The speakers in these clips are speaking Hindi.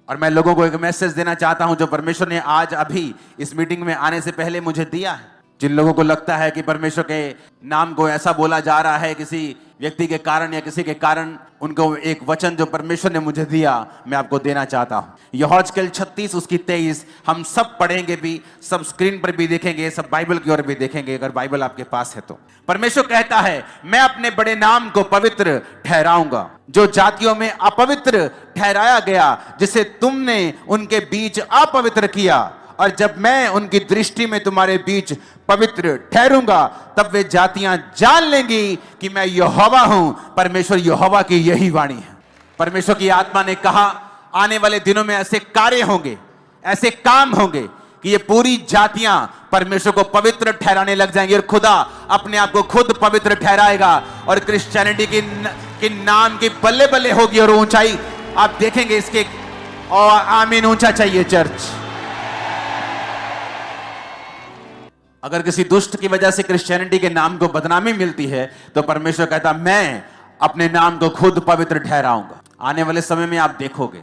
और मैं लोगों को एक मैसेज देना चाहता हूं जो परमेश्वर ने आज अभी इस मीटिंग में आने से पहले मुझे दिया है। जिन लोगों को लगता है कि परमेश्वर के नाम को ऐसा बोला जा रहा है किसी व्यक्ति के कारण या किसी के कारण, उनको एक वचन जो परमेश्वर ने मुझे दिया मैं आपको देना चाहता हूं। यहोजकेल 36 उसकी 23 हम सब पढ़ेंगे भी, सब स्क्रीन पर भी देखेंगे, सब बाइबल की ओर भी देखेंगे अगर बाइबल आपके पास है तो। परमेश्वर कहता है, मैं अपने बड़े नाम को पवित्र ठहराऊंगा, जो जातियों में अपवित्र ठहराया गया, जिसे तुमने उनके बीच अपवित्र किया। और जब मैं उनकी दृष्टि में तुम्हारे बीच पवित्र ठहरूंगा, तब वे जातियां जान लेंगी कि मैं यहोवा हूं। परमेश्वर यहोवा की यही वाणी है। परमेश्वर की आत्मा ने कहा, आने वाले दिनों में ऐसे कार्य होंगे, ऐसे काम होंगे कि ये पूरी जातियां परमेश्वर को पवित्र ठहराने लग जाएंगी और खुदा अपने आप को खुद पवित्र ठहराएगा और क्रिश्चियनिटी की नाम की बल्ले बल्ले होगी और ऊंचाई आप देखेंगे इसके। और आमीन, ऊंचा चाहिए चर्च। अगर किसी दुष्ट की वजह से क्रिश्चियनिटी के नाम को बदनामी मिलती है तो परमेश्वर कहता, मैं अपने नाम को खुद पवित्र ठहराऊंगा। आने वाले समय में आप देखोगे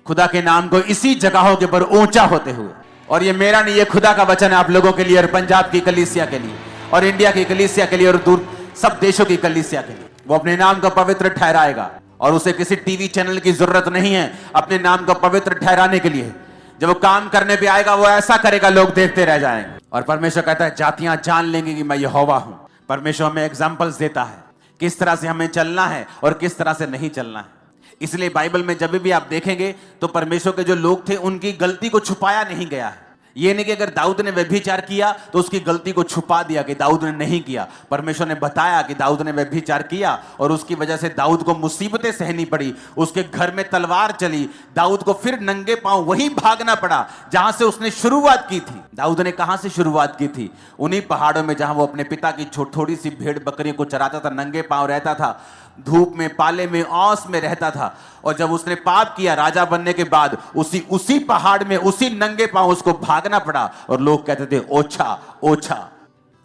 खुदा के नाम को इसी जगहों के ऊपर ऊंचा होते हुए। और ये मेरा नहीं, ये खुदा का वचन है आप लोगों के लिए और पंजाब की कलीसिया के लिए और इंडिया की कलीसिया के लिए और दूर सब देशों की कलीसिया के लिए। वो अपने नाम को पवित्र ठहराएगा और उसे किसी टीवी चैनल की जरूरत नहीं है अपने नाम को पवित्र ठहराने के लिए। जब वो काम करने पे आएगा वो ऐसा करेगा, लोग देखते रह जाएंगे। और परमेश्वर कहता है, जातियां जान लेंगी कि मैं यहोवा हूं। परमेश्वर हमें एग्जाम्पल्स देता है किस तरह से हमें चलना है और किस तरह से नहीं चलना है। इसलिए बाइबल में जब भी आप देखेंगे तो परमेश्वर के जो लोग थे उनकी गलती को छुपाया नहीं गया है। ये नहीं कि अगर दाऊद ने व्यभिचार किया तो उसकी गलती को छुपा दिया कि दाऊद ने नहीं किया। परमेश्वर ने बताया कि दाऊद ने व्यभिचार किया और उसकी वजह से दाऊद को मुसीबतें सहनी पड़ी, उसके घर में तलवार चली, दाऊद को फिर नंगे पांव वहीं भागना पड़ा जहां से उसने शुरुआत की थी। दाऊद ने कहां से शुरुआत की थी? उन्हीं पहाड़ों में जहां वो अपने पिता की थोड़ी सी भेड़ बकरियों को चराता था, नंगे पांव रहता था, धूप में, पाले में, औस में रहता था। और जब उसने पाप किया राजा बनने के बाद उसी पहाड़ में उसी नंगे पांव उसको भागना पड़ा और लोग कहते थे ओछा ओछा।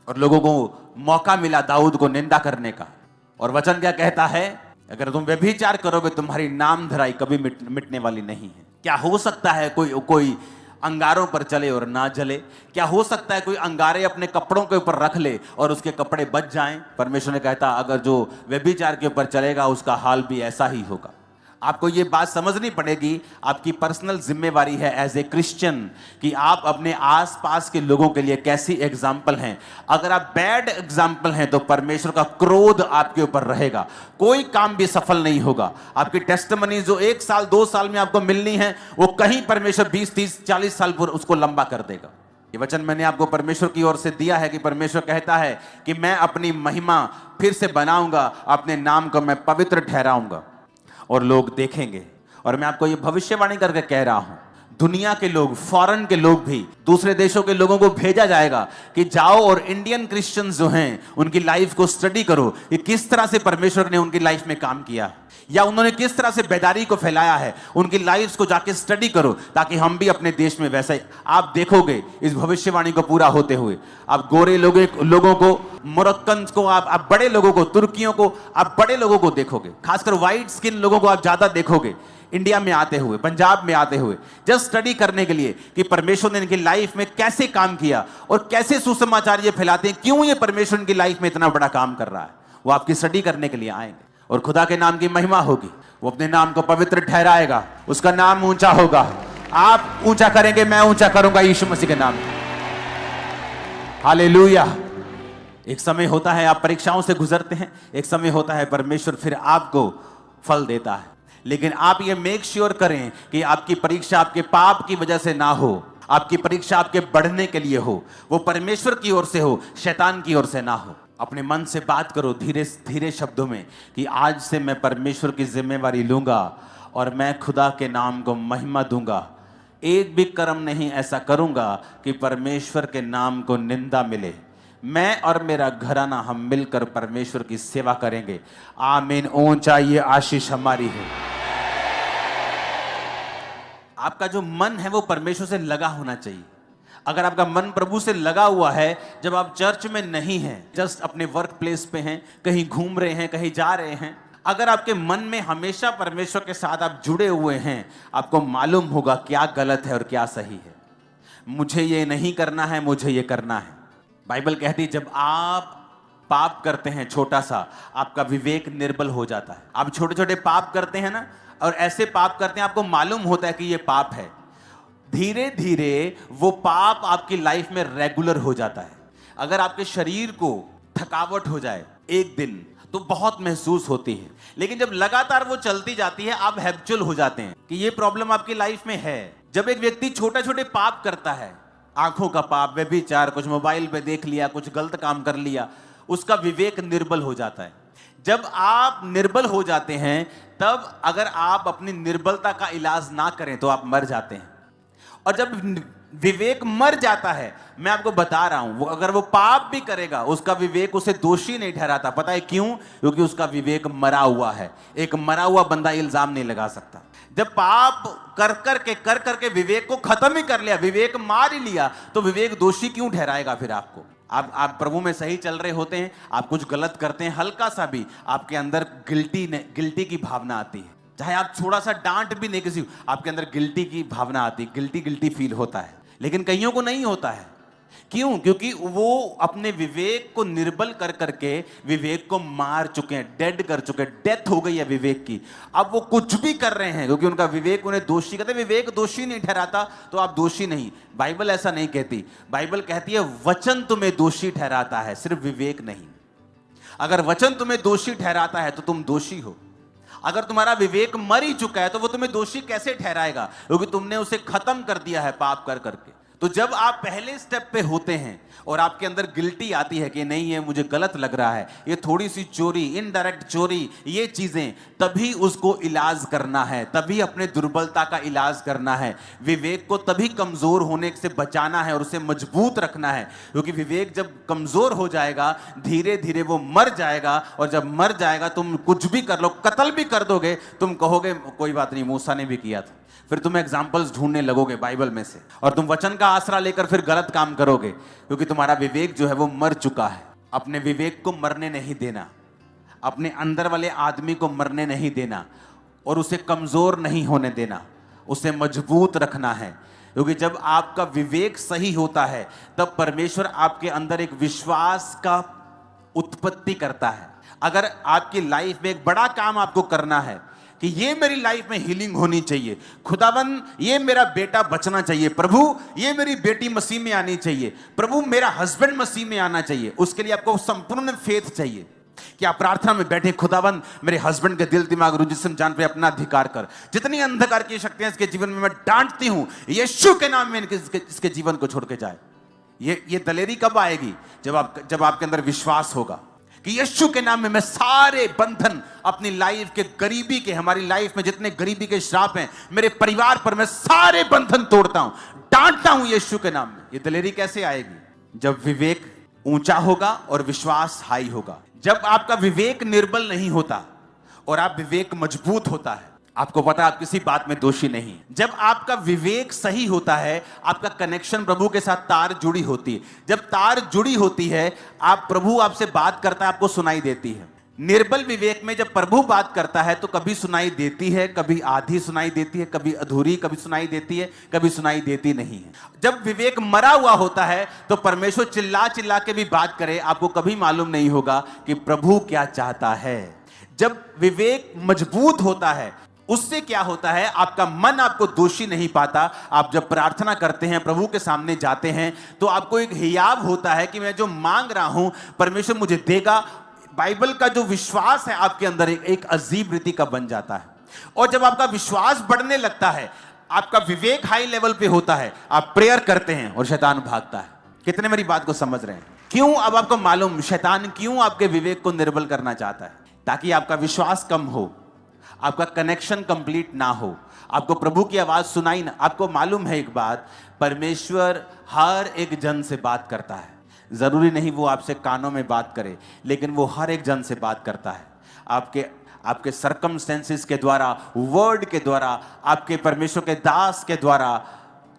और लोगों को मौका मिला दाऊद को निंदा करने का। और वचन क्या कहता है? अगर तुम व्यभिचार करोगे तुम्हारी नाम धराई कभी मिटने वाली नहीं है। क्या हो सकता है कोई अंगारों पर चले और ना जले? क्या हो सकता है कोई अंगारे अपने कपड़ों के ऊपर रख ले और उसके कपड़े बच जाएं? परमेश्वर ने कहता, अगर जो व्यभिचार के ऊपर चलेगा उसका हाल भी ऐसा ही होगा। आपको ये बात समझनी पड़ेगी, आपकी पर्सनल जिम्मेवारी है एज ए क्रिश्चियन कि आप अपने आसपास के लोगों के लिए कैसी एग्जाम्पल हैं। अगर आप बैड एग्जाम्पल हैं तो परमेश्वर का क्रोध आपके ऊपर रहेगा, कोई काम भी सफल नहीं होगा। आपकी टेस्टिमनी जो 1 साल 2 साल में आपको मिलनी है वो कहीं परमेश्वर 20 30 40 साल पर उसको लंबा कर देगा। ये वचन मैंने आपको परमेश्वर की ओर से दिया है कि परमेश्वर कहता है कि मैं अपनी महिमा फिर से बनाऊंगा, अपने नाम को मैं पवित्र ठहराऊंगा और लोग देखेंगे। और मैं आपको ये भविष्यवाणी करके कह रहा हूं, दुनिया के लोग, फॉरेन के लोग भी, दूसरे देशों के लोगों को भेजा जाएगा कि जाओ और इंडियन क्रिश्चियंस जो हैं उनकी लाइफ को स्टडी करो कि किस तरह से परमेश्वर ने उनकी लाइफ में काम किया या उन्होंने किस तरह से बेदारी को फैलाया है। उनकी लाइफ्स को जाके स्टडी करो ताकि हम भी अपने देश में वैसा ही। आप देखोगे इस भविष्यवाणी को पूरा होते हुए। आप गोरे लोगों को, मोरक्कन को, आप बड़े लोगों को, तुर्कियों को, आप बड़े लोगों को देखोगे, खासकर व्हाइट स्किन लोगों को आप ज्यादा देखोगे इंडिया में आते हुए, पंजाब में आते हुए, जस्ट स्टडी करने के लिए कि परमेश्वर ने इनकी लाइफ में कैसे काम किया और कैसे सुसमाचार ये फैलाते हैं, क्यों ये परमेश्वर इनकी लाइफ में इतना बड़ा काम कर रहा है। वो आपकी स्टडी करने के लिए आएंगे और खुदा के नाम की महिमा होगी। वो अपने नाम को पवित्र ठहराएगा, उसका नाम ऊंचा होगा। आप ऊंचा करेंगे, मैं ऊंचा करूंगा यीशु मसीह के नाम। हालेलुया। एक समय होता है आप परीक्षाओं से गुजरते हैं, एक समय होता है परमेश्वर फिर आपको फल देता है। लेकिन आप ये मेक श्योर करें कि आपकी परीक्षा आपके पाप की वजह से ना हो, आपकी परीक्षा आपके बढ़ने के लिए हो, वो परमेश्वर की ओर से हो, शैतान की ओर से ना हो। अपने मन से बात करो धीरे धीरे शब्दों में कि आज से मैं परमेश्वर की जिम्मेवारी लूंगा और मैं खुदा के नाम को महिमा दूंगा। एक भी कर्म नहीं ऐसा करूंगा कि परमेश्वर के नाम को निंदा मिले। मैं और मेरा घराना हम मिलकर परमेश्वर की सेवा करेंगे। आमीन। ऊंचा ये आशीष हमारी है। आपका जो मन है वो परमेश्वर से लगा होना चाहिए। अगर आपका मन प्रभु से लगा हुआ है, जब आप चर्च में नहीं हैं, जस्ट अपने वर्क प्लेस पे हैं, कहीं घूम रहे हैं, कहीं जा रहे हैं, अगर आपके मन में हमेशा परमेश्वर के साथ आप जुड़े हुए हैं, आपको मालूम होगा क्या गलत है और क्या सही है। मुझे ये नहीं करना है, मुझे ये करना है। बाइबल कहती है जब आप पाप करते हैं छोटा सा, आपका विवेक निर्बल हो जाता है। आप छोटे छोटे पाप करते हैं ना, और ऐसे पाप करते हैं आपको मालूम होता है कि ये पाप है, धीरे धीरे वो पाप आपकी लाइफ में रेगुलर हो जाता है। अगर आपके शरीर को थकावट हो जाए एक दिन तो बहुत महसूस होती है, लेकिन जब लगातार वो चलती जाती है आप हैबिचुअल हो जाते हैं कि ये प्रॉब्लम आपकी लाइफ में है। जब एक व्यक्ति छोटे छोटे पाप करता है, आंखों का पाप, व्यभिचार, कुछ मोबाइल पे देख लिया, कुछ गलत काम कर लिया, उसका विवेक निर्बल हो जाता है। जब आप निर्बल हो जाते हैं, तब अगर आप अपनी निर्बलता का इलाज ना करें तो आप मर जाते हैं। और जब विवेक मर जाता है, मैं आपको बता रहा हूं, वो अगर वो पाप भी करेगा, उसका विवेक उसे दोषी नहीं ठहराता। पता है क्यों? क्योंकि उसका विवेक मरा हुआ है। एक मरा हुआ बंदा इल्जाम नहीं लगा सकता। जब पाप कर करके विवेक को खत्म ही कर लिया, विवेक मार ही लिया, तो विवेक दोषी क्यों ठहराएगा फिर आपको? आप प्रभु में सही चल रहे होते हैं, आप कुछ गलत करते हैं, हल्का सा भी आपके अंदर गिल्टी की भावना आती है। चाहे आप थोड़ा सा डांट भी नहीं किसी, आपके अंदर गिल्टी की भावना आती है, गिल्टी फील होता है। लेकिन कईयों को नहीं होता है। क्यों? क्योंकि वो अपने विवेक को निर्बल कर करके विवेक को मार चुके हैं, डेड कर चुके हैं, डेथ हो गई है विवेक की। अब वो कुछ भी कर रहे हैं क्योंकि उनका विवेक उन्हें दोषी कहते। विवेक दोषी नहीं ठहराता तो आप दोषी नहीं। बाइबल ऐसा नहीं कहती। बाइबल कहती है वचन तुम्हें दोषी ठहराता है, सिर्फ विवेक नहीं। अगर वचन तुम्हें दोषी ठहराता है तो तुम दोषी हो। अगर तुम्हारा विवेक मर ही चुका है तो वो तुम्हें दोषी कैसे ठहराएगा? क्योंकि तुमने उसे खत्म कर दिया है पाप कर करके। तो जब आप पहले स्टेप पे होते हैं और आपके अंदर गिल्टी आती है कि नहीं ये मुझे गलत लग रहा है, ये थोड़ी सी चोरी, इनडायरेक्ट चोरी, ये चीजें, तभी उसको इलाज करना है, तभी अपने दुर्बलता का इलाज करना है। विवेक को तभी कमजोर होने से बचाना है और उसे मजबूत रखना है। क्योंकि विवेक जब कमजोर हो जाएगा, धीरे धीरे वो मर जाएगा, और जब मर जाएगा तुम कुछ भी कर लो, कत्ल भी कर दोगे, तुम कहोगे कोई बात नहीं, मूसा ने भी किया था। फिर तुम एग्जाम्पल्स ढूंढने लगोगे बाइबल में से, और तुम वचन का आसरा लेकर फिर गलत काम करोगे, क्योंकि तुम्हारा विवेक जो है वो मर चुका है। अपने विवेक को मरने नहीं देना, अपने अंदर वाले आदमी को मरने नहीं देना, और उसे कमजोर नहीं होने देना, उसे मजबूत रखना है। क्योंकि जब आपका विवेक सही होता है, तब परमेश्वर आपके अंदर एक विश्वास का उत्पत्ति करता है। अगर आपकी लाइफ में एक बड़ा काम आपको करना है कि ये मेरी लाइफ में हीलिंग होनी चाहिए, खुदावन ये मेरा बेटा बचना चाहिए, प्रभु ये मेरी बेटी मसीह में आनी चाहिए, प्रभु मेरा हस्बैंड मसीह में आना चाहिए, उसके लिए आपको संपूर्ण फेथ चाहिए कि आप प्रार्थना में बैठे, खुदावन मेरे हस्बैंड के दिल दिमाग रूह जिस्म जान पे अपना अधिकार कर। जितनी अंधकार की शक्तियां इसके जीवन में मैं डांटती हूं, यीशु के नाम में इसके जीवन को छोड़ के जाए। ये दलेरी कब आएगी? जब आपके अंदर विश्वास होगा कि यीशु के नाम में मैं सारे बंधन अपनी लाइफ के, गरीबी के, हमारी लाइफ में जितने गरीबी के श्राप हैं मेरे परिवार पर, मैं सारे बंधन तोड़ता हूं, डांटता हूं यीशु के नाम में। ये दलेरी कैसे आएगी? जब विवेक ऊंचा होगा और विश्वास हाई होगा। जब आपका विवेक निर्बल नहीं होता और आप विवेक मजबूत होता है, आपको पता है आप किसी बात में दोषी नहीं। जब आपका विवेक सही होता है, आपका कनेक्शन प्रभु के साथ तार जुड़ी होती है। जब तार जुड़ी होती है, प्रभु आपसे बात करता है, आपको सुनाई देती है। निर्बल विवेक में जब प्रभु बात करता है तो कभी सुनाई देती है, कभी आधी सुनाई देती है, कभी अधूरी, कभी सुनाई देती है, कभी सुनाई देती नहीं है। जब विवेक मरा हुआ होता है तो परमेश्वर चिल्ला चिल्ला के भी बात करे, आपको कभी मालूम नहीं होगा कि प्रभु क्या चाहता है। जब विवेक मजबूत होता है, उससे क्या होता है, आपका मन आपको दोषी नहीं पाता। आप जब प्रार्थना करते हैं, प्रभु के सामने जाते हैं, तो आपको एक हियाव होता है कि मैं जो मांग रहा हूं परमेश्वर मुझे देगा। बाइबल का जो विश्वास है आपके अंदर एक अजीब रीति का बन जाता है। और जब आपका विश्वास बढ़ने लगता है, आपका विवेक हाई लेवल पे होता है, आप प्रेयर करते हैं और शैतान भागता है। कितने मेरी बात को समझ रहे हैं? क्यों? अब आपको मालूम शैतान क्यों आपके विवेक को निर्बल करना चाहता है? ताकि आपका विश्वास कम हो, आपका कनेक्शन कंप्लीट ना हो, आपको प्रभु की आवाज सुनाई ना। आपको मालूम है एक बात, परमेश्वर हर एक जन से बात करता है। जरूरी नहीं वो आपसे कानों में बात करे, लेकिन वो हर एक जन से बात करता है। आपके सर्कमस्टेंसेस के द्वारा, वर्ड के द्वारा, आपके परमेश्वर के दास के द्वारा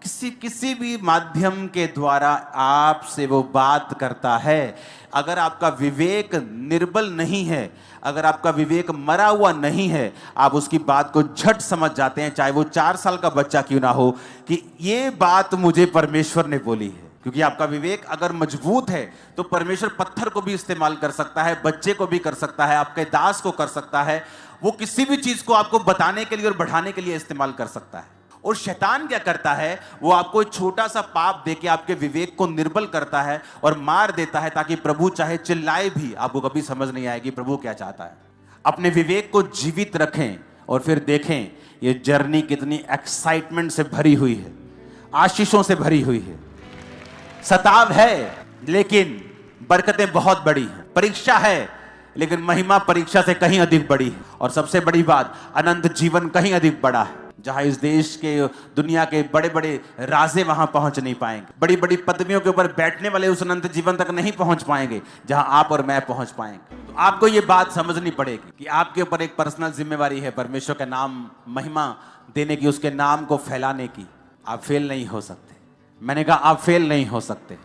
किसी भी माध्यम के द्वारा आपसे वो बात करता है। अगर आपका विवेक निर्बल नहीं है, अगर आपका विवेक मरा हुआ नहीं है, आप उसकी बात को झट समझ जाते हैं, चाहे वो 4 साल का बच्चा क्यों ना हो, कि ये बात मुझे परमेश्वर ने बोली है। क्योंकि आपका विवेक अगर मजबूत है तो परमेश्वर पत्थर को भी इस्तेमाल कर सकता है, बच्चे को भी कर सकता है, आपके दास को कर सकता है। वो किसी भी चीज को आपको बताने के लिए और बढ़ाने के लिए इस्तेमाल कर सकता है। और शैतान क्या करता है, वो आपको एक छोटा सा पाप देके आपके विवेक को निर्बल करता है और मार देता है, ताकि प्रभु चाहे चिल्लाए भी आपको कभी समझ नहीं आएगी प्रभु क्या चाहता है। अपने विवेक को जीवित रखें और फिर देखें ये जर्नी कितनी एक्साइटमेंट से भरी हुई है, आशीषों से भरी हुई है। सताव है लेकिन बरकतें बहुत बड़ी हैं, परीक्षा है लेकिन महिमा परीक्षा से कहीं अधिक बड़ी है। और सबसे बड़ी बात, अनंत जीवन कहीं अधिक बड़ा है, जहां इस देश के, दुनिया के बड़े बड़े राजे वहां पहुंच नहीं पाएंगे, बड़ी बड़ी पदवियों के ऊपर बैठने वाले उस अनंत जीवन तक नहीं पहुंच पाएंगे जहां आप और मैं पहुंच पाएंगे। तो आपको यह बात समझनी पड़ेगी कि आपके ऊपर एक पर्सनल जिम्मेवारी है परमेश्वर का नाम महिमा देने की, उसके नाम को फैलाने की। आप फेल नहीं हो सकते। मैंने कहा आप फेल नहीं हो सकते।